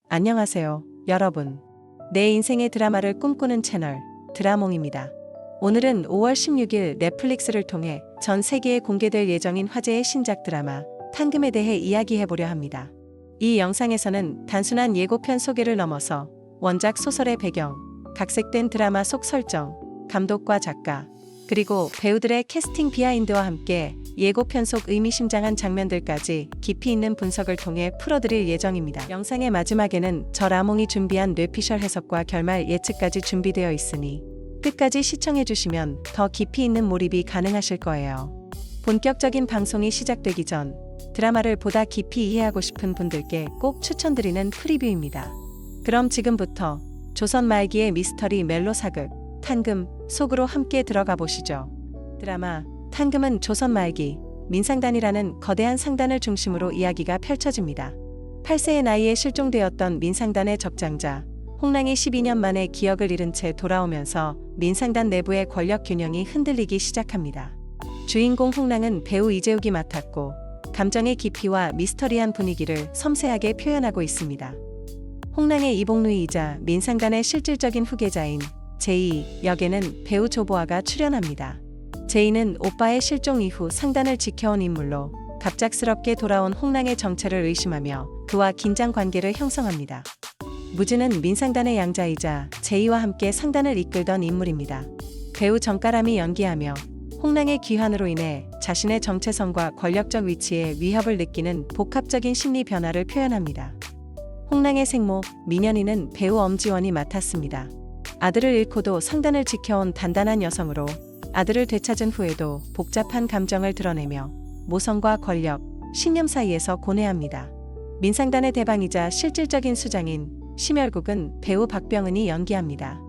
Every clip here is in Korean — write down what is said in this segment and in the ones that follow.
안녕하세요, 여러분. 내 인생의 드라마를 꿈꾸는 채널 드라몽입니다. 오늘은 5월 16일 넷플릭스를 통해 전 세계에 공개될 예정인 화제의 신작 드라마 탕금에 대해 이야기해보려 합니다. 이 영상에서는 단순한 예고편 소개를 넘어서 원작 소설의 배경, 각색된 드라마 속 설정, 감독과 작가, 그리고 배우들의 캐스팅 비하인드와 함께 예고편 속 의미심장한 장면들까지 깊이 있는 분석을 통해 풀어드릴 예정입니다. 영상의 마지막에는 저 라몽이 준비한 뇌피셜 해석과 결말 예측까지 준비되어 있으니 끝까지 시청해주시면 더 깊이 있는 몰입이 가능하실 거예요. 본격적인 방송이 시작되기 전 드라마를 보다 깊이 이해하고 싶은 분들께 꼭 추천드리는 프리뷰입니다. 그럼 지금부터 조선 말기의 미스터리 멜로 사극 탕금 속으로 함께 들어가 보시죠. 드라마 탕금은 조선 말기 민상단이라는 거대한 상단을 중심으로 이야기가 펼쳐집니다. 8세의 나이에 실종되었던 민상단의 적장자 홍랑이 12년 만에 기억을 잃은 채 돌아오면서 민상단 내부의 권력 균형이 흔들리기 시작합니다. 주인공 홍랑은 배우 이재욱이 맡았고 감정의 깊이와 미스터리한 분위기를 섬세하게 표현하고 있습니다. 홍랑의 이복누이이자 민상단의 실질적인 후계자인 제이 역에는 배우 조보아가 출연합니다. 제이는 오빠의 실종 이후 상단을 지켜온 인물로 갑작스럽게 돌아온 홍랑의 정체를 의심하며 그와 긴장 관계를 형성합니다. 무즈는 민상단의 양자이자 제이와 함께 상단을 이끌던 인물입니다. 배우 정가람이 연기하며 홍랑의 귀환으로 인해 자신의 정체성과 권력적 위치에 위협을 느끼는 복합적인 심리 변화를 표현합니다. 홍랑의 생모 민현이는 배우 엄지원이 맡았습니다. 아들을 잃고도 상단을 지켜온 단단한 여성으로 아들을 되찾은 후에도 복잡한 감정을 드러내며 모성과 권력, 신념 사이에서 고뇌합니다. 민상단의 대방이자 실질적인 수장인 심열국은 배우 박병은이 연기합니다.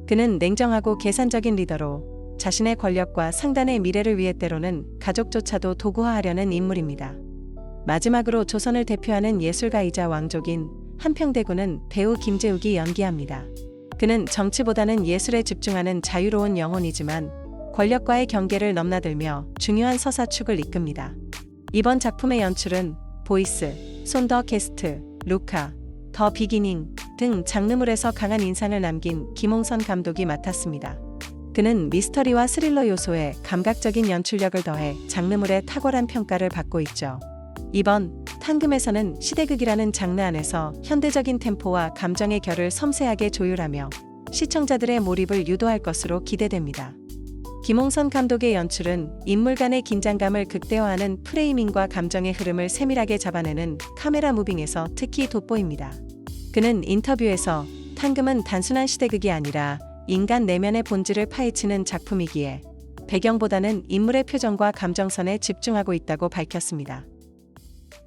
그는 냉정하고 계산적인 리더로 자신의 권력과 상단의 미래를 위해 때로는 가족조차도 도구화하려는 인물입니다. 마지막으로 조선을 대표하는 예술가이자 왕족인 한평대군은 배우 김재욱이 연기합니다. 그는 정치보다는 예술에 집중하는 자유로운 영혼이지만 권력과의 경계를 넘나들며 중요한 서사축을 이끕니다. 이번 작품의 연출은 보이스, 손 더 게스트, 루카, 더 비기닝 등 장르물에서 강한 인상을 남긴 김홍선 감독이 맡았습니다. 그는 미스터리와 스릴러 요소에 감각적인 연출력을 더해 장르물에 탁월한 평가를 받고 있죠. 이번 탕금에서는 시대극이라는 장르 안에서 현대적인 템포와 감정의 결을 섬세하게 조율하며 시청자들의 몰입을 유도할 것으로 기대됩니다. 김홍선 감독의 연출은 인물 간의 긴장감을 극대화하는 프레이밍과 감정의 흐름을 세밀하게 잡아내는 카메라 무빙에서 특히 돋보입니다. 그는 인터뷰에서 탕금은 단순한 시대극이 아니라 인간 내면의 본질을 파헤치는 작품이기에 배경보다는 인물의 표정과 감정선에 집중하고 있다고 밝혔습니다.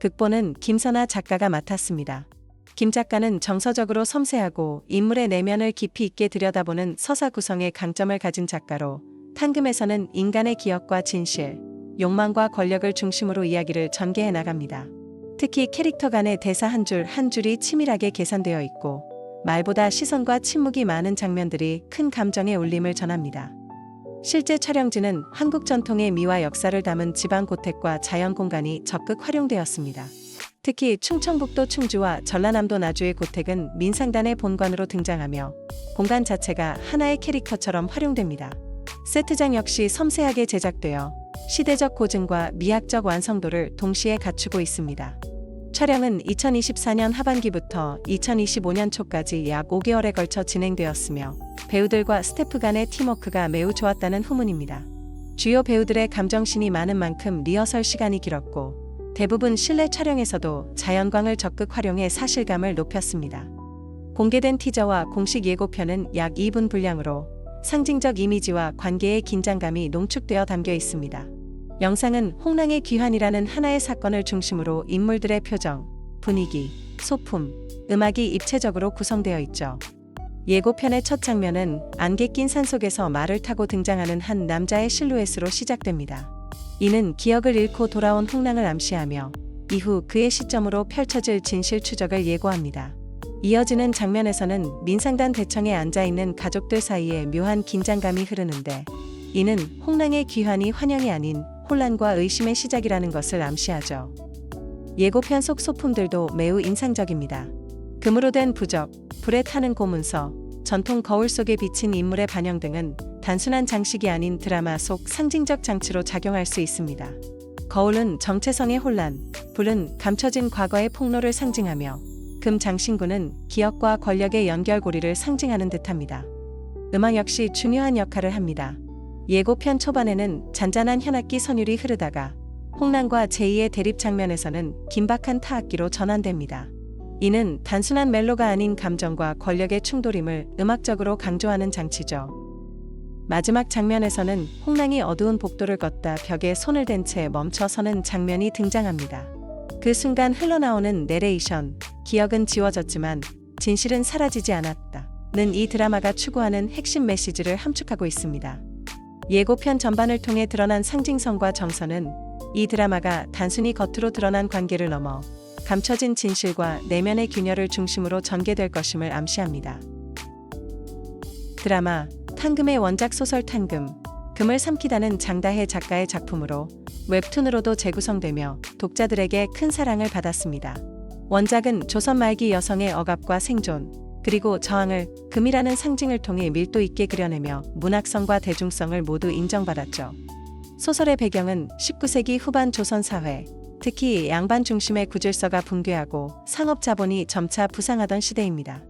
극본은 김선아 작가가 맡았습니다. 김 작가는 정서적으로 섬세하고 인물의 내면을 깊이 있게 들여다보는 서사 구성에 강점을 가진 작가로 탕금에서는 인간의 기억과 진실, 욕망과 권력을 중심으로 이야기를 전개해 나갑니다. 특히 캐릭터 간의 대사 한 줄 한 줄이 치밀하게 계산되어 있고 말보다 시선과 침묵이 많은 장면들이 큰 감정의 울림을 전합니다. 실제 촬영지는 한국 전통의 미와 역사를 담은 지방 고택과 자연 공간이 적극 활용되었습니다. 특히 충청북도 충주와 전라남도 나주의 고택은 민상단의 본관으로 등장하며 공간 자체가 하나의 캐릭터처럼 활용됩니다. 세트장 역시 섬세하게 제작되어 시대적 고증과 미학적 완성도를 동시에 갖추고 있습니다. 촬영은 2024년 하반기부터 2025년 초까지 약 5개월에 걸쳐 진행되었으며 배우들과 스태프 간의 팀워크가 매우 좋았다는 후문입니다. 주요 배우들의 감정신이 많은 만큼 리허설 시간이 길었고 대부분 실내 촬영에서도 자연광을 적극 활용해 사실감을 높였습니다. 공개된 티저와 공식 예고편은 약 2분 분량으로 상징적 이미지와 관계의 긴장감이 농축되어 담겨 있습니다. 영상은 홍랑의 귀환이라는 하나의 사건을 중심으로 인물들의 표정, 분위기, 소품, 음악이 입체적으로 구성되어 있죠. 예고편의 첫 장면은 안개 낀 산속에서 말을 타고 등장하는 한 남자의 실루엣으로 시작됩니다. 이는 기억을 잃고 돌아온 홍랑을 암시하며 이후 그의 시점으로 펼쳐질 진실 추적을 예고합니다. 이어지는 장면에서는 민상단 대청에 앉아있는 가족들 사이에 묘한 긴장감이 흐르는데 이는 홍랑의 귀환이 환영이 아닌 혼란과 의심의 시작이라는 것을 암시하죠. 예고편 속 소품들도 매우 인상적입니다. 금으로 된 부적, 불에 타는 고문서, 전통 거울 속에 비친 인물의 반영 등은 단순한 장식이 아닌 드라마 속 상징적 장치로 작용할 수 있습니다. 거울은 정체성의 혼란, 불은 감춰진 과거의 폭로를 상징하며 금 장신구는 기억과 권력의 연결고리를 상징하는 듯합니다. 음악 역시 중요한 역할을 합니다. 예고편 초반에는 잔잔한 현악기 선율이 흐르다가 홍랑과 제이의 대립 장면에서는 긴박한 타악기로 전환됩니다. 이는 단순한 멜로가 아닌 감정과 권력의 충돌임을 음악적으로 강조하는 장치죠. 마지막 장면에서는 홍랑이 어두운 복도를 걷다 벽에 손을 댄 채 멈춰서는 장면이 등장합니다. 그 순간 흘러나오는 내레이션, 기억은 지워졌지만 진실은 사라지지 않았다는 이 드라마가 추구하는 핵심 메시지를 함축하고 있습니다. 예고편 전반을 통해 드러난 상징성과 정서는 이 드라마가 단순히 겉으로 드러난 관계를 넘어 감춰진 진실과 내면의 균열을 중심으로 전개될 것임을 암시합니다. 드라마 탕금의 원작 소설 탕금, 금을 삼키다는 장다혜 작가의 작품으로 웹툰으로도 재구성되며 독자들에게 큰 사랑을 받았습니다. 원작은 조선 말기 여성의 억압과 생존, 그리고 저항을 금이라는 상징을 통해 밀도 있게 그려내며 문학성과 대중성을 모두 인정받았죠. 소설의 배경은 19세기 후반 조선 사회, 특히 양반 중심의 구질서가 붕괴하고 상업자본이 점차 부상하던 시대입니다.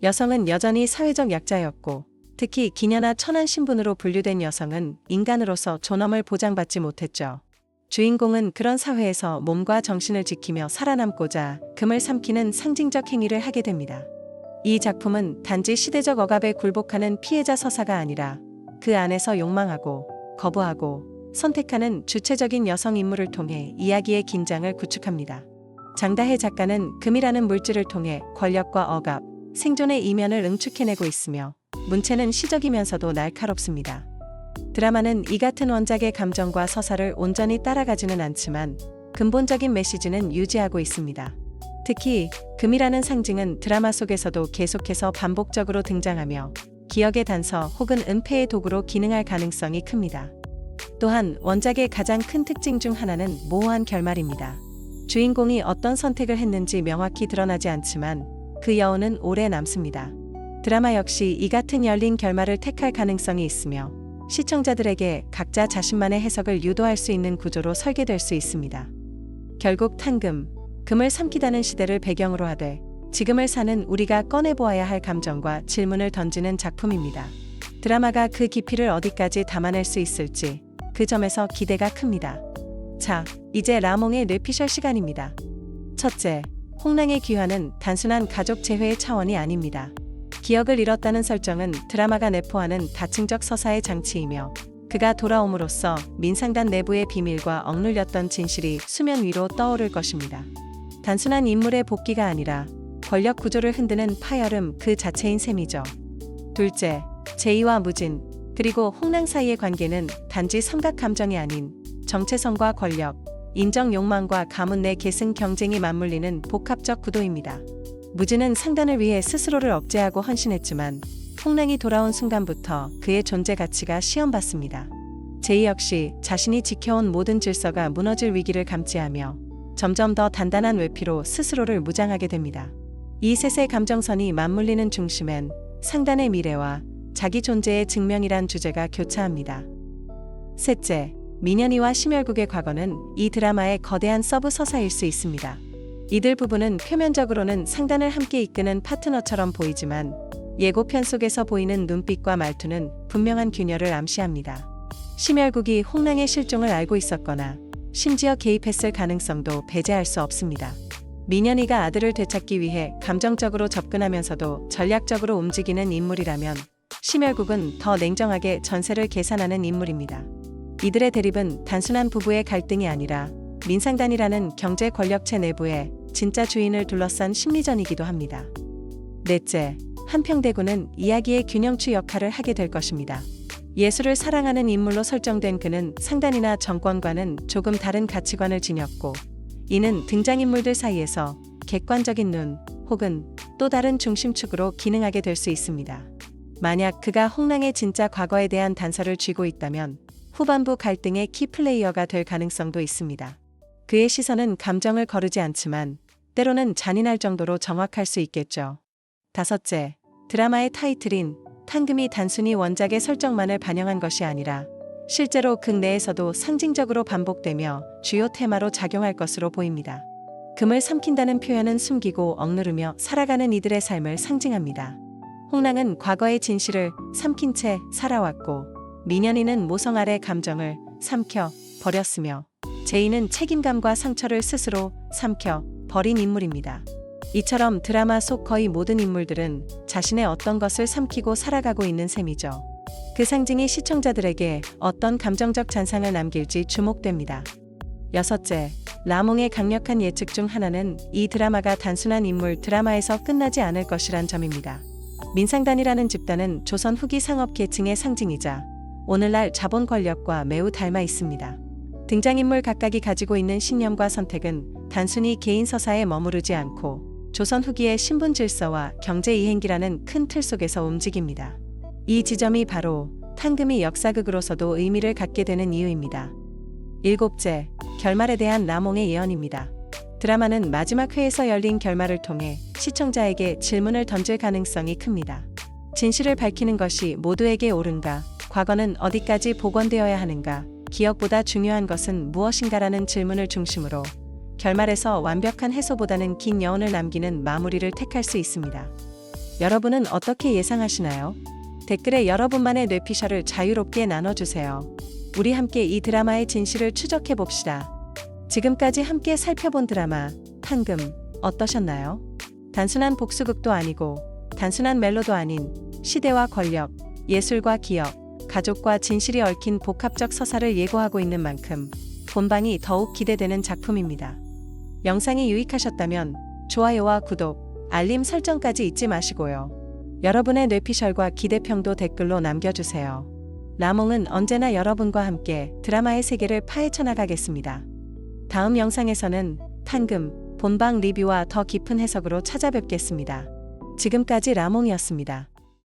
여성은 여전히 사회적 약자였고, 특히 기녀나 천한 신분으로 분류된 여성은 인간으로서 존엄을 보장받지 못했죠. 주인공은 그런 사회에서 몸과 정신을 지키며 살아남고자 금을 삼키는 상징적 행위를 하게 됩니다. 이 작품은 단지 시대적 억압에 굴복하는 피해자 서사가 아니라 그 안에서 욕망하고 거부하고 선택하는 주체적인 여성 인물을 통해 이야기의 긴장을 구축합니다. 장다혜 작가는 금이라는 물질을 통해 권력과 억압, 생존의 이면을 응축해내고 있으며 문체는 시적이면서도 날카롭습니다. 드라마는 이 같은 원작의 감정과 서사를 온전히 따라가지는 않지만 근본적인 메시지는 유지하고 있습니다. 특히 금이라는 상징은 드라마 속에서도 계속해서 반복적으로 등장하며 기억의 단서 혹은 은폐의 도구로 기능할 가능성이 큽니다. 또한 원작의 가장 큰 특징 중 하나는 모호한 결말입니다. 주인공이 어떤 선택을 했는지 명확히 드러나지 않지만 그 여운은 오래 남습니다. 드라마 역시 이 같은 열린 결말을 택할 가능성이 있으며 시청자들에게 각자 자신만의 해석을 유도할 수 있는 구조로 설계될 수 있습니다. 결국 탕금, 금을 삼키다는 시대를 배경으로 하되 지금을 사는 우리가 꺼내보아야 할 감정과 질문을 던지는 작품입니다. 드라마가 그 깊이를 어디까지 담아낼 수 있을지 그 점에서 기대가 큽니다. 자, 이제 라몽의 뇌피셜 시간입니다. 첫째, 홍랑의 귀환은 단순한 가족 재회의 차원이 아닙니다. 기억을 잃었다는 설정은 드라마가 내포하는 다층적 서사의 장치이며 그가 돌아옴으로써 민상단 내부의 비밀과 억눌렸던 진실이 수면 위로 떠오를 것입니다. 단순한 인물의 복귀가 아니라 권력 구조를 흔드는 파열음 그 자체인 셈이죠. 둘째, 제이와 무진, 그리고 홍랑 사이의 관계는 단지 삼각 감정이 아닌 정체성과 권력, 인정 욕망과 가문 내 계승 경쟁이 맞물리는 복합적 구도입니다. 무진은 상단을 위해 스스로를 억제하고 헌신했지만 홍랑이 돌아온 순간부터 그의 존재 가치가 시험받습니다. 제이 역시 자신이 지켜온 모든 질서가 무너질 위기를 감지하며 점점 더 단단한 외피로 스스로를 무장하게 됩니다. 이 셋의 감정선이 맞물리는 중심엔 상단의 미래와 자기 존재의 증명이란 주제가 교차합니다. 셋째, 민현이와 심열국의 과거는 이 드라마의 거대한 서브 서사일 수 있습니다. 이들 부부는 표면적으로는 상단을 함께 이끄는 파트너처럼 보이지만 예고편 속에서 보이는 눈빛과 말투는 분명한 균열을 암시합니다. 심열국이 홍랑의 실종을 알고 있었거나 심지어 개입했을 가능성도 배제할 수 없습니다. 민현이가 아들을 되찾기 위해 감정적으로 접근하면서도 전략적으로 움직이는 인물이라면 심열국은 더 냉정하게 전세를 계산하는 인물입니다. 이들의 대립은 단순한 부부의 갈등이 아니라 민상단이라는 경제 권력체 내부의 진짜 주인을 둘러싼 심리전이기도 합니다. 넷째, 한평대군은 이야기의 균형추 역할을 하게 될 것입니다. 예술을 사랑하는 인물로 설정된 그는 상단이나 정권과는 조금 다른 가치관을 지녔고 이는 등장인물들 사이에서 객관적인 눈 혹은 또 다른 중심축으로 기능하게 될 수 있습니다. 만약 그가 홍랑의 진짜 과거에 대한 단서를 쥐고 있다면 후반부 갈등의 키플레이어가 될 가능성도 있습니다. 그의 시선은 감정을 거르지 않지만 때로는 잔인할 정도로 정확할 수 있겠죠. 다섯째, 드라마의 타이틀인 탕금이 단순히 원작의 설정만을 반영한 것이 아니라 실제로 극 내에서도 상징적으로 반복되며 주요 테마로 작용할 것으로 보입니다. 금을 삼킨다는 표현은 숨기고 억누르며 살아가는 이들의 삶을 상징합니다. 홍랑은 과거의 진실을 삼킨 채 살아왔고, 민현이는 모성 아래 감정을 삼켜 버렸으며, 제이는 책임감과 상처를 스스로 삼켜 버린 인물입니다. 이처럼 드라마 속 거의 모든 인물들은 자신의 어떤 것을 삼키고 살아가고 있는 셈이죠. 그 상징이 시청자들에게 어떤 감정적 잔상을 남길지 주목됩니다. 여섯째, 라몽의 강력한 예측 중 하나는 이 드라마가 단순한 인물 드라마에서 끝나지 않을 것이란 점입니다. 민상단이라는 집단은 조선 후기 상업 계층의 상징이자 오늘날 자본 권력과 매우 닮아 있습니다. 등장인물 각각이 가지고 있는 신념과 선택은 단순히 개인 서사에 머무르지 않고 조선 후기의 신분 질서와 경제 이행기라는 큰 틀 속에서 움직입니다. 이 지점이 바로 탕금이 역사극으로서도 의미를 갖게 되는 이유입니다. 일곱째, 결말에 대한 라몽의 예언입니다. 드라마는 마지막 회에서 열린 결말을 통해 시청자에게 질문을 던질 가능성이 큽니다. 진실을 밝히는 것이 모두에게 옳은가? 과거는 어디까지 복원되어야 하는가? 기억보다 중요한 것은 무엇인가라는 질문을 중심으로 결말에서 완벽한 해소보다는 긴 여운을 남기는 마무리를 택할 수 있습니다. 여러분은 어떻게 예상하시나요? 댓글에 여러분만의 뇌피셜을 자유롭게 나눠주세요. 우리 함께 이 드라마의 진실을 추적해봅시다. 지금까지 함께 살펴본 드라마 탕금 어떠셨나요? 단순한 복수극도 아니고 단순한 멜로도 아닌 시대와 권력, 예술과 기억, 가족과 진실이 얽힌 복합적 서사를 예고하고 있는 만큼 본방이 더욱 기대되는 작품입니다. 영상이 유익하셨다면 좋아요와 구독, 알림 설정까지 잊지 마시고요. 여러분의 뇌피셜과 기대평도 댓글로 남겨주세요. 라몽은 언제나 여러분과 함께 드라마의 세계를 파헤쳐 나가겠습니다. 다음 영상에서는 탕금 본방 리뷰와 더 깊은 해석으로 찾아뵙겠습니다. 지금까지 라몽이었습니다.